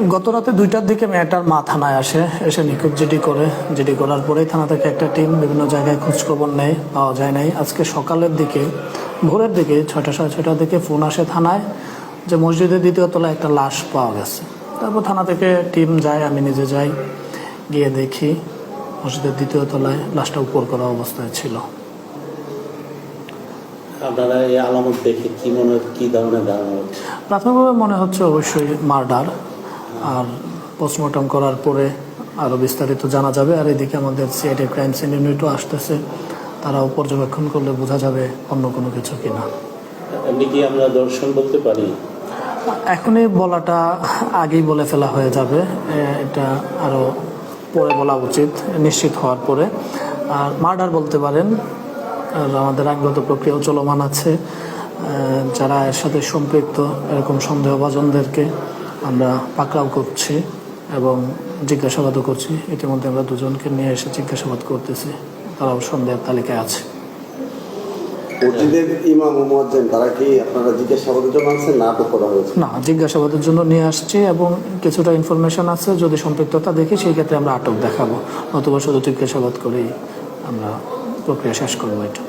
গত রাতে 2টার দিকে মেয়েটার মা থানায় এসে নিখোঁজ জিডি করার পরেই থানা থেকে একটা টিম বিভিন্ন জায়গায় খোঁজখবর নেয়, পাওয়া যায় নাই। আজকে সকালের দিকে, ভোরের দিকে 6টা সাড়ে 6টার দিকে ফোন আসে থানায় যে মসজিদের 2য় তলায় একটা লাশ পাওয়া গেছে। তারপর থানা থেকে টিম যায়, আমি নিজে যাই, গিয়ে দেখি মসজিদের 2য় তলায় লাশটা উপর করা অবস্থায় ছিল। আপনারা এই আলামত দেখে কি ধরনের ধারণা হচ্ছে? প্রাথমিকভাবে মনে হচ্ছে অবশ্যই মার্ডার, আর পোস্টমর্টম করার পরে আরও বিস্তারিত জানা যাবে। আর এদিকে আমাদের সিআইডি ক্রাইম সিন ইউনিটও আসতেছে, তারাও পর্যবেক্ষণ করলে বোঝা যাবে অন্য কোনো কিছু কিনা। এমনি কি আমরা দর্শন বলতে পারি? এখনই বলাটা আগেই বলে ফেলা হয়ে যাবে, এটা আরও পরে বলা উচিত, নিশ্চিত হওয়ার পরে। আর মার্ডার বলতে পারেন। আর আমাদের আইনগত প্রক্রিয়াও চলমান আছে। যারা এর সাথে সম্পৃক্ত এরকম সন্দেহভাজনদেরকে আমরা পাকড়াও করছি এবং জিজ্ঞাসাবাদও করছি। ইতিমধ্যে আমরা 2জনকে নিয়ে এসে জিজ্ঞাসাবাদ করতেছি, তারাও সন্দেহের তালিকায় আছে। মসজিদের ইমাম ও মুয়াজ্জিন তারা কি আপনারা জিজ্ঞাসাবাদের জন্য আনছেন না আটক করা হয়েছে? না, জিজ্ঞাসাবাদের জন্য নিয়ে আসছি এবং কিছুটা ইনফরমেশন আছে, যদি সম্পৃক্ততা দেখি সেই ক্ষেত্রে আমরা আটক দেখাবো, নতুবা শুধু জিজ্ঞাসাবাদ করেই আমরা প্রক্রিয়া শেষ করবো এটা।